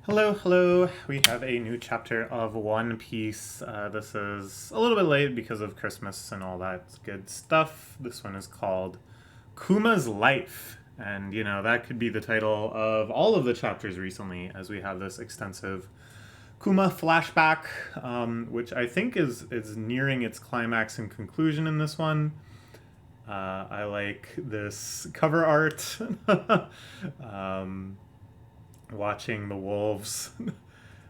Hello, hello. We have a new chapter of One Piece. This is a little bit late because of Christmas and all that good stuff. This one is called Kuma's Life. And, that could be the title of all of the chapters recently, as we have this extensive Kuma flashback, which I think is nearing its climax and conclusion in this one. I like this cover art. um, Watching the wolves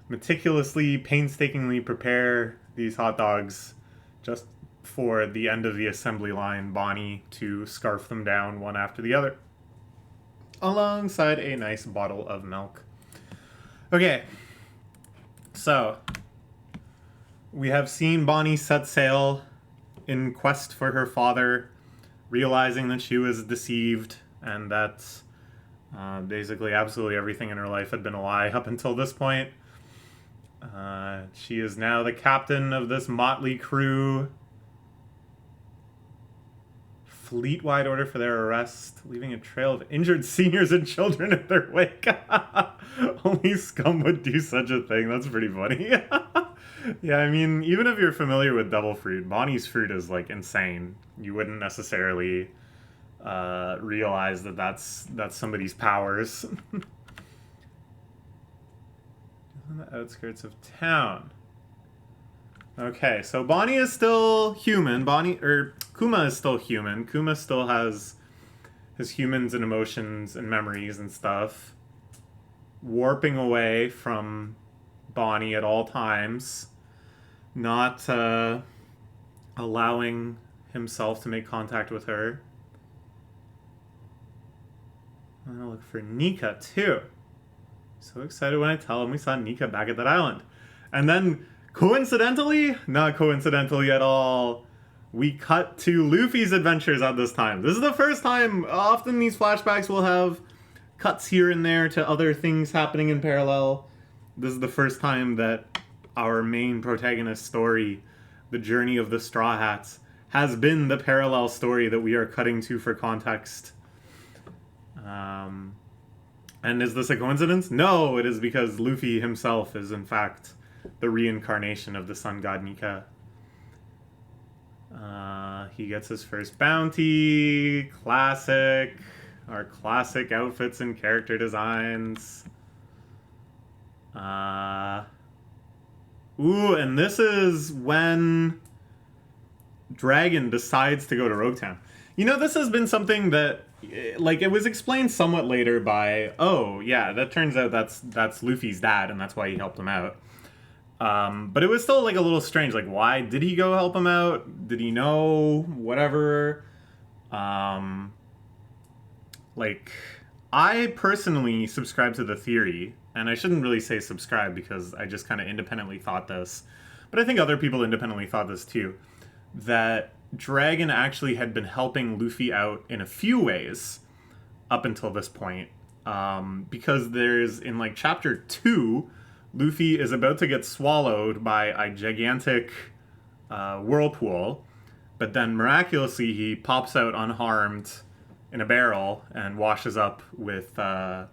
meticulously, painstakingly prepare these hot dogs just for the end of the assembly line, Bonnie to scarf them down one after the other, alongside a nice bottle of milk. Okay, so we have seen Bonnie set sail in quest for her father, realizing that she was deceived and that basically absolutely everything in her life had been a lie up until this point. She is now the captain of this motley crew. Fleet-wide order for their arrest, leaving a trail of injured seniors and children in their wake. Only scum would do such a thing. That's pretty funny. Yeah, I mean, even if you're familiar with Devil Fruit, Bonnie's fruit is like insane. You wouldn't necessarily realize that that's somebody's powers. On the outskirts of town. Okay, so Bonnie is still human. Kuma is still human. Kuma still has his humans and emotions and memories and stuff, warping away from Bonnie at all times, not allowing himself to make contact with her. I'm gonna look for Nika too. So excited when I tell him we saw Nika back at that island. And then, coincidentally, not coincidentally at all, we cut to Luffy's adventures at this time. This is the first time, often these flashbacks will have cuts here and there to other things happening in parallel. This is the first time that our main protagonist story, the journey of the Straw Hats, has been the parallel story that we are cutting to for context. And is this a coincidence? No, it is because Luffy himself is in fact the reincarnation of the sun god Nika. He gets his first bounty. Classic. Our classic outfits and character designs. Ooh, and this is when Dragon decides to go to Roguetown. This has been something that, like, it was explained somewhat later by, oh, yeah, that turns out that's Luffy's dad, and that's why he helped him out. But it was still, like, a little strange. Like, why did he go help him out? Did he know? Whatever. Like, I personally subscribe to the theory, and I shouldn't really say subscribe because I just kind of independently thought this, but I think other people independently thought this too, that Dragon actually had been helping Luffy out in a few ways up until this point. Because there's, in like chapter 2, Luffy is about to get swallowed by a gigantic whirlpool, but then miraculously he pops out unharmed in a barrel and washes up with, Kobe,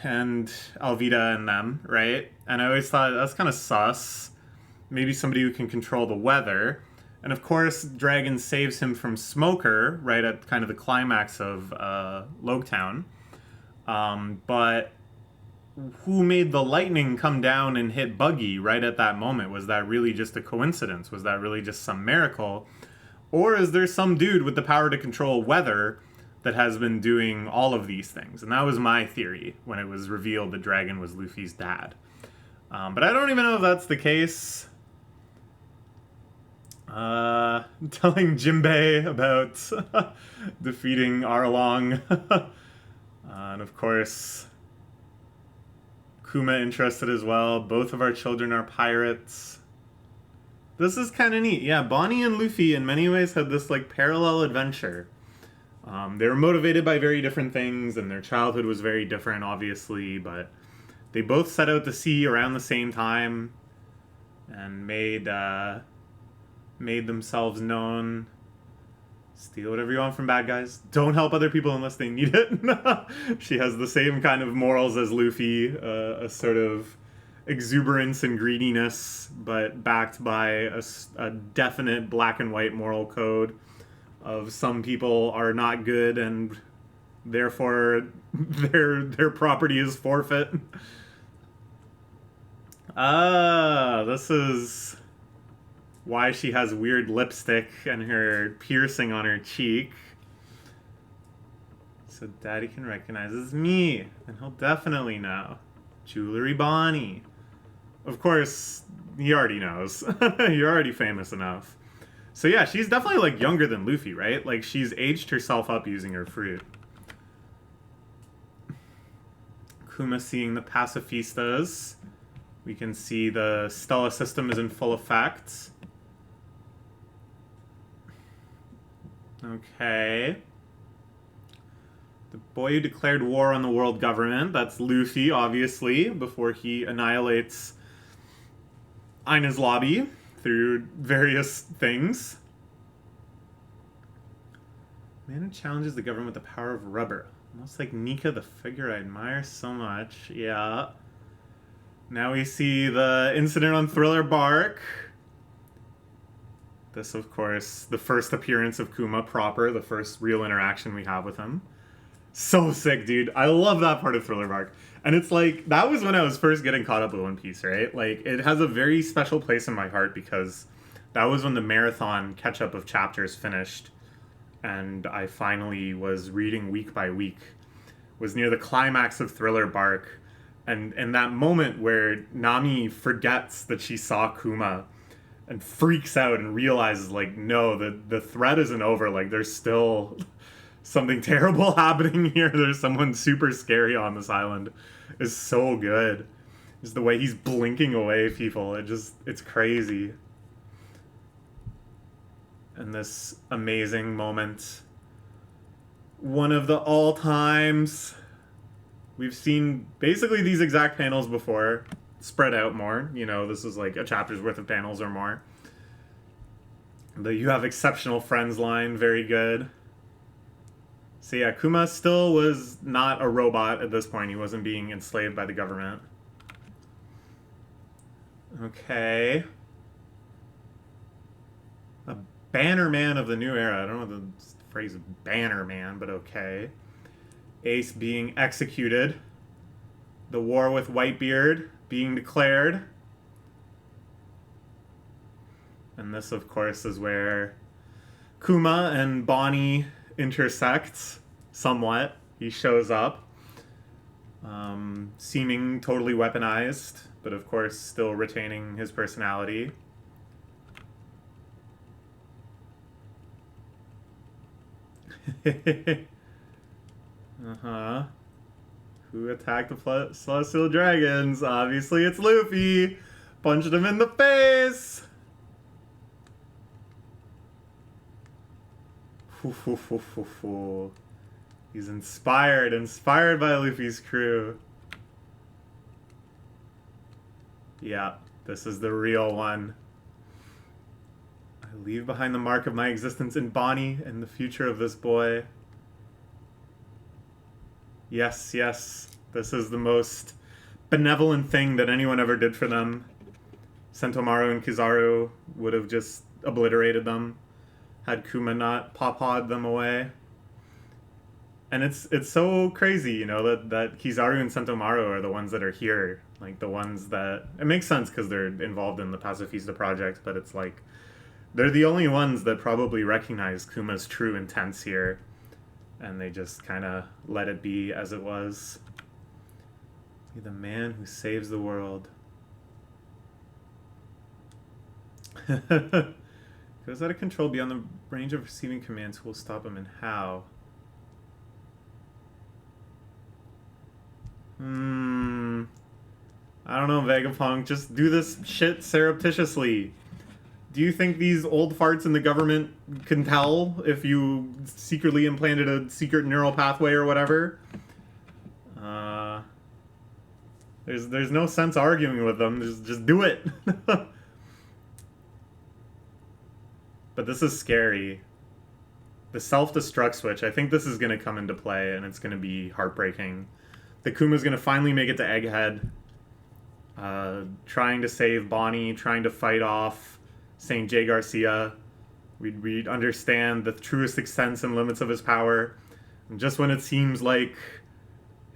and Alvida and them, right? And I always thought that's kind of sus. Maybe somebody who can control the weather. And of course, Dragon saves him from Smoker right at kind of the climax of Loguetown. But who made the lightning come down and hit Buggy right at that moment? Was that really just a coincidence? Was that really just some miracle? Or is there some dude with the power to control weather that has been doing all of these things? And that was my theory when it was revealed that Dragon was Luffy's dad. But I don't even know if that's the case. Telling Jinbei about defeating Arlong. And of course, Kuma interested as well. Both of our children are pirates. This is kind of neat. Yeah, Bonnie and Luffy in many ways had this like parallel adventure. They were motivated by very different things, and their childhood was very different, obviously, but they both set out to sea around the same time and made themselves known Steal whatever you want from bad guys. Don't help other people unless they need it. She has the same kind of morals as Luffy, a sort of exuberance and greediness, but backed by a definite black and white moral code of some people are not good and therefore their property is forfeit. This is why she has weird lipstick and her piercing on her cheek. So Daddy can recognize it's me, and he'll definitely know. Jewelry Bonnie. Of course, he already knows. You're already famous enough. So yeah, she's definitely like younger than Luffy, right? Like she's aged herself up using her fruit. Kuma seeing the pacifistas. We can see the Stella system is in full effect. Okay. The boy who declared war on the world government, that's Luffy, obviously, before he annihilates Ina's lobby through various things. Man who challenges the government with the power of rubber. Almost like Nika, the figure I admire so much. Yeah. Now we see the incident on Thriller Bark. This, of course, the first appearance of Kuma proper, the first real interaction we have with him. So sick, dude. I love that part of Thriller Bark. And it's like, that was when I was first getting caught up with One Piece, right? Like, it has a very special place in my heart because that was when the marathon catch-up of chapters finished. And I finally was reading week by week. Was near the climax of Thriller Bark. And that moment where Nami forgets that she saw Kuma and freaks out and realizes, like, no, the threat isn't over. Like, there's still something terrible happening here. There's someone super scary on this island. Is so good. Just the way he's blinking away people. It's crazy. And this amazing moment. One of the all-times. We've seen basically these exact panels before, spread out more. You know, this is like a chapter's worth of panels or more. The "you have exceptional friends" line, very good. So yeah, Kuma still was not a robot at this point. He wasn't being enslaved by the government. Okay. A banner man of the new era. I don't know the phrase banner man, but okay. Ace being executed. The war with Whitebeard being declared. And this, of course, is where Kuma and Bonnie intersect somewhat. He shows up. Seeming totally weaponized, but of course still retaining his personality. Uh-huh. Who attacked the Celestial Dragons? Obviously it's Luffy. Punched him in the face. He's inspired by Luffy's crew. Yeah, this is the real one. I leave behind the mark of my existence in Bonnie and the future of this boy. Yes, yes, this is the most benevolent thing that anyone ever did for them. Sentomaru and Kizaru would have just obliterated them had Kuma not pawpawed them away. And it's so crazy, you know, that Kizaru and Sentomaru are the ones that are here. Like, the ones that... It makes sense because they're involved in the Pacifista project, but it's like... They're the only ones that probably recognize Kuma's true intents here. And they just kind of let it be as it was. Be the man who saves the world. Goes out of control beyond the range of receiving commands. Who will stop him and how? I don't know, Vegapunk. Just do this shit surreptitiously. Do you think these old farts in the government can tell if you secretly implanted a secret neural pathway or whatever? There's no sense arguing with them. Just do it. But this is scary. The self-destruct switch, I think this is going to come into play, and it's going to be heartbreaking. The Kuma's going to finally make it to Egghead, trying to save Bonnie, trying to fight off St. J. Garcia. We understand the truest extents and limits of his power. And just when it seems like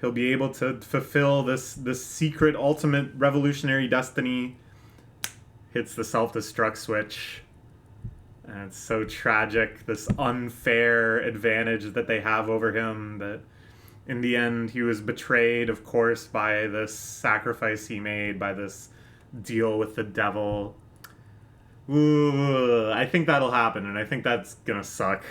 he'll be able to fulfill this secret, ultimate revolutionary destiny, hits the self-destruct switch. And it's so tragic, this unfair advantage that they have over him, that in the end he was betrayed, of course, by this sacrifice he made, by this deal with the devil. Ooh, I think that'll happen, and I think that's gonna suck.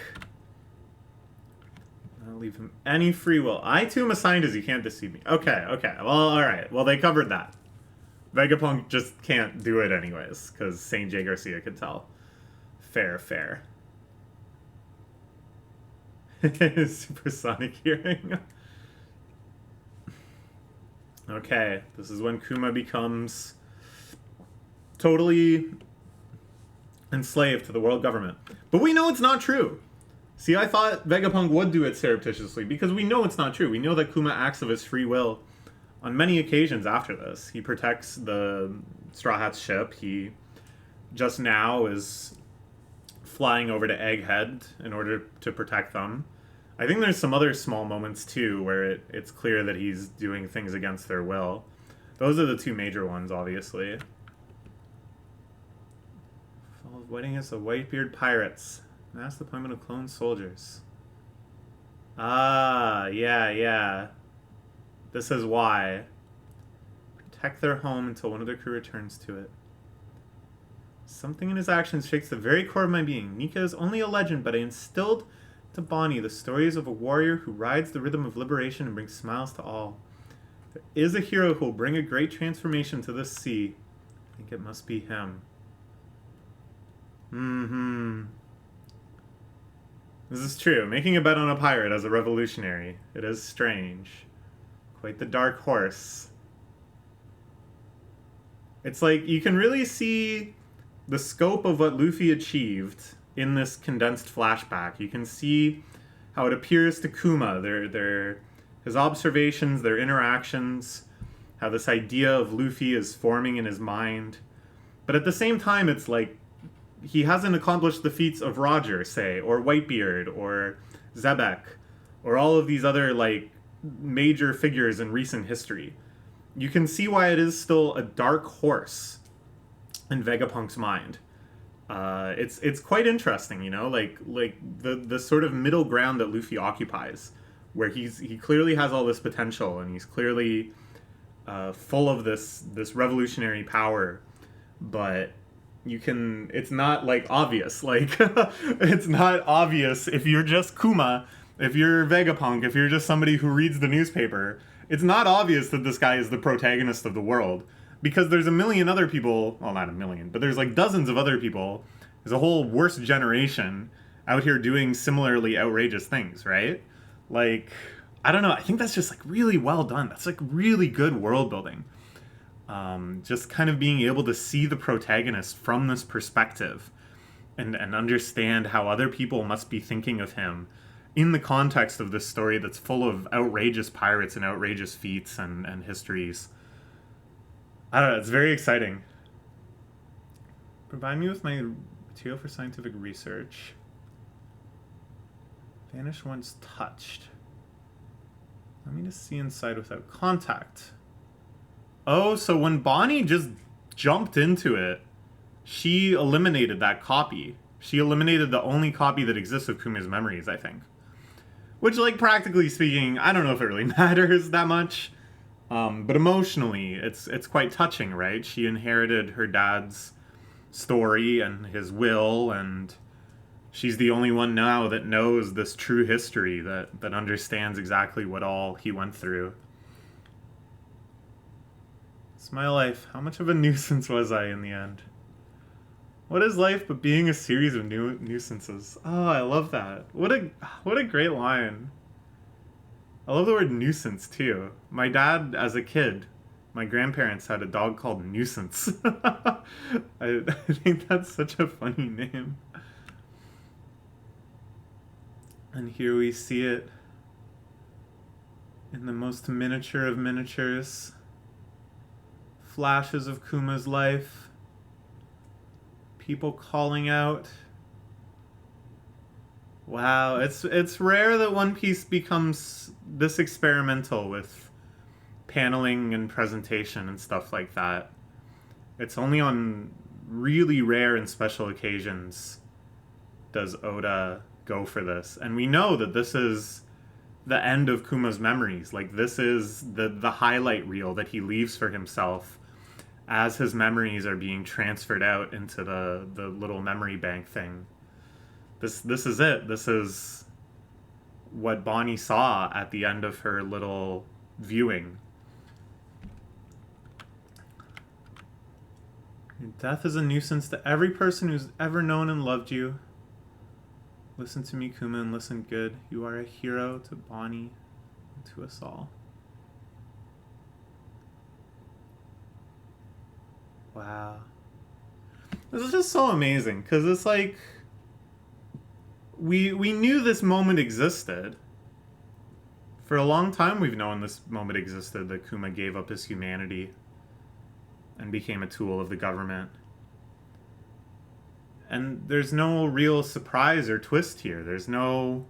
I'll leave him any free will. I too am a scientist, you can't deceive me. Okay, well, alright. Well, they covered that. Vegapunk just can't do it anyways, because St. J. Garcia could tell. Fair. Supersonic hearing. Okay, this is when Kuma becomes totally enslaved to the world government. But we know it's not true. See, I thought Vegapunk would do it surreptitiously, because we know it's not true. We know that Kuma acts of his free will on many occasions after this. He protects the Straw Hat's ship. He just now is flying over to Egghead in order to protect them. I think there's some other small moments too where it's clear that he's doing things against their will. Those are the two major ones, obviously. Fighting against the Whitebeard pirates. Mass deployment of clone soldiers. Ah, yeah. This is why. Protect their home until one of their crew returns to it. Something in his actions shakes the very core of my being. Nika is only a legend, but I instilled to Bonnie the stories of a warrior who rides the rhythm of liberation and brings smiles to all. There is a hero who will bring a great transformation to this sea. I think it must be him. This is true. Making a bet on a pirate as a revolutionary. It is strange. Quite the dark horse. It's like, you can really see the scope of what Luffy achieved in this condensed flashback. You can see how it appears to Kuma, his observations, their interactions, how this idea of Luffy is forming in his mind. But at the same time, it's like, he hasn't accomplished the feats of Roger, say, or Whitebeard, or Zebek, or all of these other, like, major figures in recent history. You can see why it is still a dark horse in Vegapunk's mind. It's quite interesting, you know, like the sort of middle ground that Luffy occupies, where he clearly has all this potential, and he's clearly full of this revolutionary power, but it's not, like, obvious. Like, it's not obvious if you're just Kuma, if you're Vegapunk, if you're just somebody who reads the newspaper. It's not obvious that this guy is the protagonist of the world, because there's a million other people, well, not a million, but there's, like, dozens of other people. There's a whole worse generation out here doing similarly outrageous things, right? Like, I don't know, I think that's just, like, really well done. That's, like, really good world building. Just kind of being able to see the protagonist from this perspective and understand how other people must be thinking of him in the context of this story that's full of outrageous pirates and outrageous feats and histories. I don't know, it's very exciting. Provide me with my material for scientific research. Vanish once touched. Let me just see inside without contact. Oh, so when Bonnie just jumped into it, she eliminated that copy. She eliminated the only copy that exists of Kuma's memories, I think. Which, like, practically speaking, I don't know if it really matters that much. But emotionally, it's quite touching, right? She inherited her dad's story and his will, and she's the only one now that knows this true history, that understands exactly what all he went through. It's my life. How much of a nuisance was I in the end? What is life but being a series of nuisances? Oh, I love that. What a great line. I love the word nuisance, too. My dad, as a kid, my grandparents had a dog called Nuisance. I think that's such a funny name. And here we see it in the most miniature of miniatures. Flashes of Kuma's life. People calling out. Wow, it's rare that One Piece becomes this experimental with paneling and presentation and stuff like that. It's only on really rare and special occasions does Oda go for this. And we know that this is the end of Kuma's memories. Like, this is the highlight reel that he leaves for himself as his memories are being transferred out into the little memory bank thing. This is it. This is what Bonnie saw at the end of her little viewing. Your death is a nuisance to every person who's ever known and loved you. Listen to me, Kuma, and listen good. You are a hero to Bonnie and to us all. Wow. This is just so amazing, because it's like we knew this moment existed. For a long time we've known this moment existed, that Kuma gave up his humanity and became a tool of the government. And there's no real surprise or twist here. There's no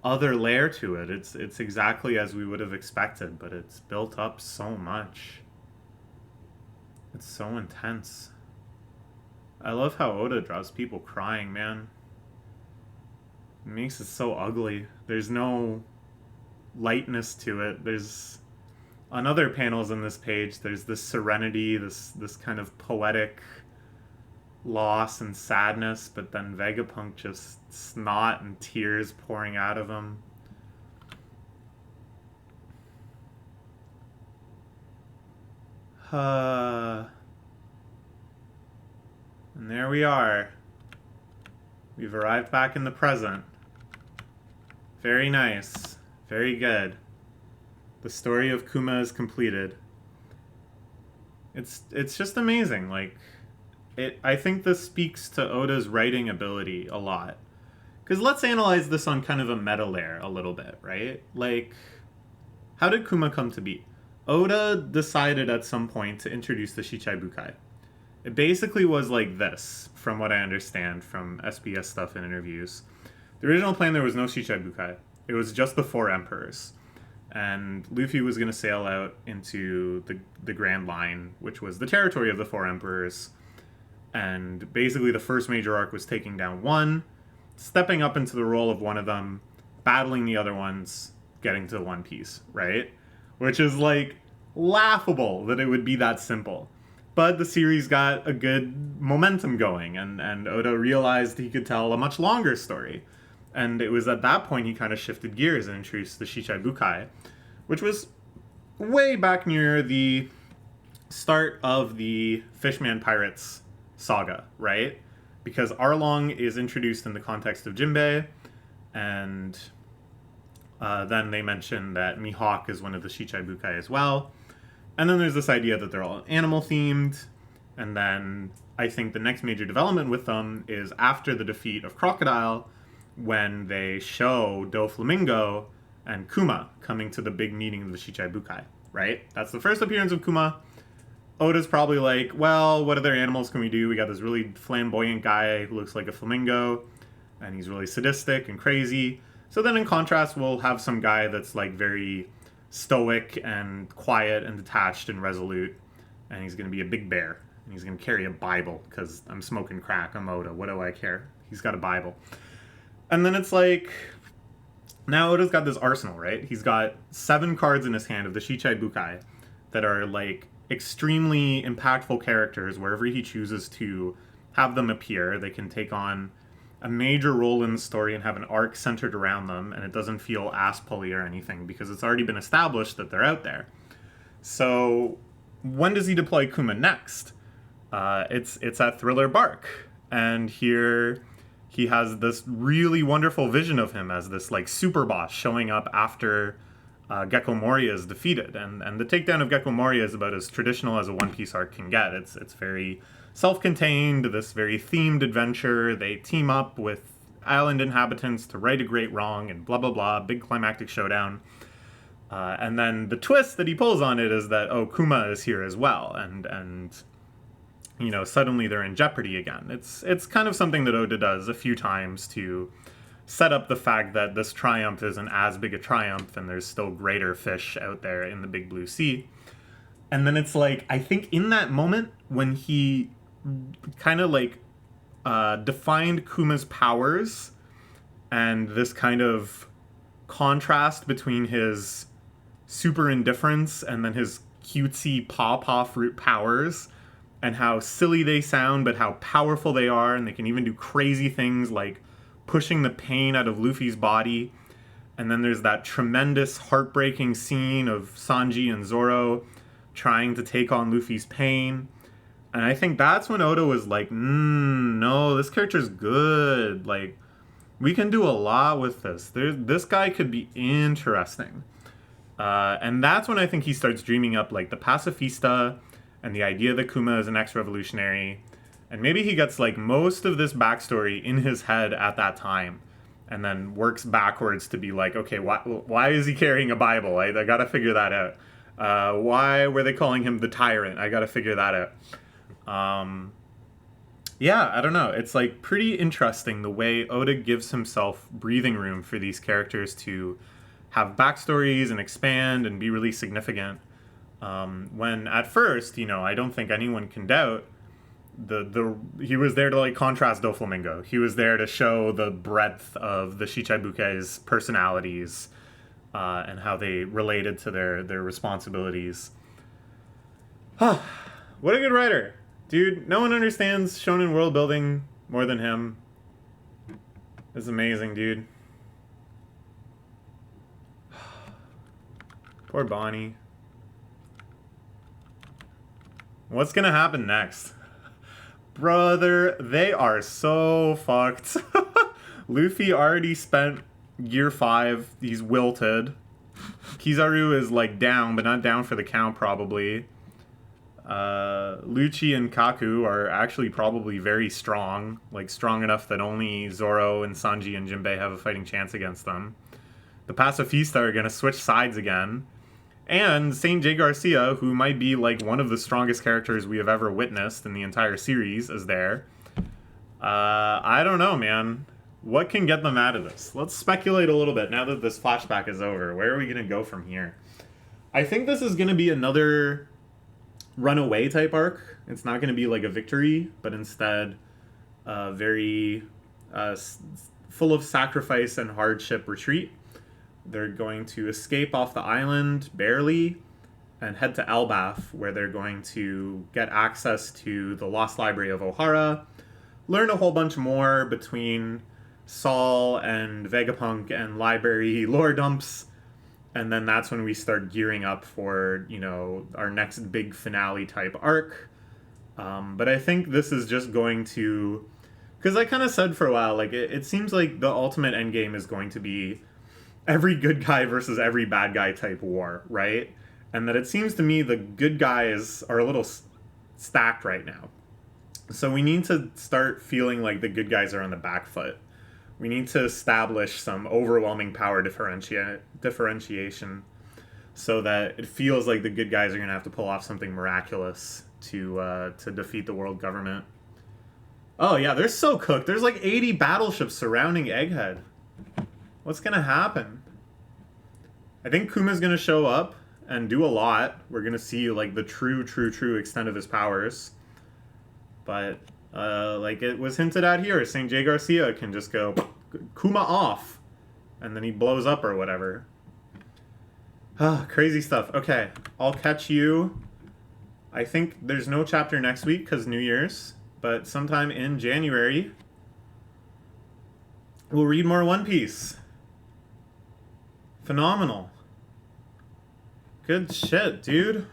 other layer to it. It's exactly as we would have expected, but it's built up so much. It's so intense. I love how Oda draws people crying, man. It makes it so ugly. There's no lightness to it. There's on other panels in this page, there's this serenity, this kind of poetic loss and sadness, but then Vegapunk just snot and tears pouring out of him. And there we are. We've arrived back in the present. Very nice. Very good. The story of Kuma is completed. It's just amazing. Like, I think this speaks to Oda's writing ability a lot. Because let's analyze this on kind of a meta layer a little bit, right? Like, how did Kuma come to be? Oda decided at some point to introduce the Shichibukai. It basically was like this, from what I understand from SBS stuff and interviews. The original plan, there was no Shichibukai. It was just the four emperors. And Luffy was going to sail out into the Grand Line, which was the territory of the four emperors. And basically the first major arc was taking down one, stepping up into the role of one of them, battling the other ones, getting to One Piece, right? Which is like laughable that it would be that simple. But the series got a good momentum going, and Oda realized he could tell a much longer story. And it was at that point he kind of shifted gears and introduced the Shichibukai, which was way back near the start of the Fishman Pirates saga, right? Because Arlong is introduced in the context of Jinbei, and then they mention that Mihawk is one of the Shichibukai as well. And then there's this idea that they're all animal-themed, and then I think the next major development with them is after the defeat of Crocodile, when they show Doflamingo and Kuma coming to the big meeting of the Shichibukai, right? That's the first appearance of Kuma. Oda's probably like, well, what other animals can we do? We got this really flamboyant guy who looks like a flamingo, and he's really sadistic and crazy. So then in contrast, we'll have some guy that's like very stoic and quiet and detached and resolute, and he's going to be a big bear, and he's going to carry a Bible, because I'm smoking crack, I'm Oda, what do I care? He's got a Bible. And then it's like, now Oda's got this arsenal, right? He's got 7 cards in his hand of the Shichibukai that are like extremely impactful characters. Wherever he chooses to have them appear, they can take on a major role in the story and have an arc centered around them, and it doesn't feel ass-pully or anything because it's already been established that they're out there. So when does he deploy Kuma next? It's at Thriller Bark, and here he has this really wonderful vision of him as this like super boss showing up after Gecko Moria is defeated, and the takedown of Gecko Moria is about as traditional as a One Piece arc can get. It's very self-contained, this very themed adventure. They team up with island inhabitants to right a great wrong and blah blah blah, big climactic showdown. And then the twist that he pulls on it is that, oh, Kuma is here as well, and you know, suddenly they're in jeopardy again. It's kind of something that Oda does a few times to set up the fact that this triumph isn't as big a triumph and there's still greater fish out there in the big blue sea. And then it's like, I think in that moment when he kind of like defined Kuma's powers and this kind of contrast between his super indifference and then his cutesy paw fruit powers, and how silly they sound but how powerful they are, and they can even do crazy things like pushing the pain out of Luffy's body. And then there's that tremendous heartbreaking scene of Sanji and Zoro trying to take on Luffy's pain. And I think that's when Oda was like, no, this character's good. Like, we can do a lot with this. This guy could be interesting. And that's when I think he starts dreaming up, like, the pacifista and the idea that Kuma is an ex-revolutionary. And maybe he gets, like, most of this backstory in his head at that time, and then works backwards to be like, okay, why is he carrying a Bible? I gotta figure that out. Why were they calling him the Tyrant? I gotta figure that out. Yeah, I don't know. It's, like, pretty interesting the way Oda gives himself breathing room for these characters to have backstories and expand and be really significant. When at first, you know, I don't think anyone can doubt he was there to, like, contrast Doflamingo. He was there to show the breadth of the Shichibukei's personalities and how they related to their responsibilities. What a good writer. Dude, no one understands shonen world building more than him. It's amazing, dude. Poor Bonnie. What's gonna happen next? Brother, they are so fucked. Luffy already spent Gear 5. He's wilted. Kizaru is, like, down, but not down for the count, probably. Lucci and Kaku are actually probably very strong. Like, strong enough that only Zoro and Sanji and Jinbei have a fighting chance against them. The Pacifista are gonna switch sides again. And Saint J. Garcia, who might be, like, one of the strongest characters we have ever witnessed in the entire series, is there. I don't know, man. What can get them out of this? Let's speculate a little bit now that this flashback is over. Where are we going to go from here? I think this is going to be another runaway type arc. It's not going to be like a victory, but instead very full of sacrifice and hardship retreat. They're going to escape off the island, barely, and head to Elbaf, where they're going to get access to the Lost Library of Ohara, learn a whole bunch more between Saul and Vegapunk and library lore dumps, and then that's when we start gearing up for, you know, our next big finale type arc. But I think this is just going to... Because I kind of said for a while, like, it seems like the ultimate endgame is going to be every good guy versus every bad guy type war, right? And that it seems to me the good guys are a little stacked right now. So we need to start feeling like the good guys are on the back foot. We need to establish some overwhelming power differentiation so that it feels like the good guys are going to have to pull off something miraculous to defeat the world government. Oh yeah, they're so cooked. There's like 80 battleships surrounding Egghead. What's going to happen? I think Kuma's going to show up and do a lot. We're going to see, like, the true extent of his powers. But, like it was hinted at here, St. J. Garcia can just go, Kuma off. And then he blows up or whatever. Crazy stuff. Okay, I'll catch you. I think there's no chapter next week because New Year's. But sometime in January, we'll read more One Piece. Phenomenal. Good shit, dude.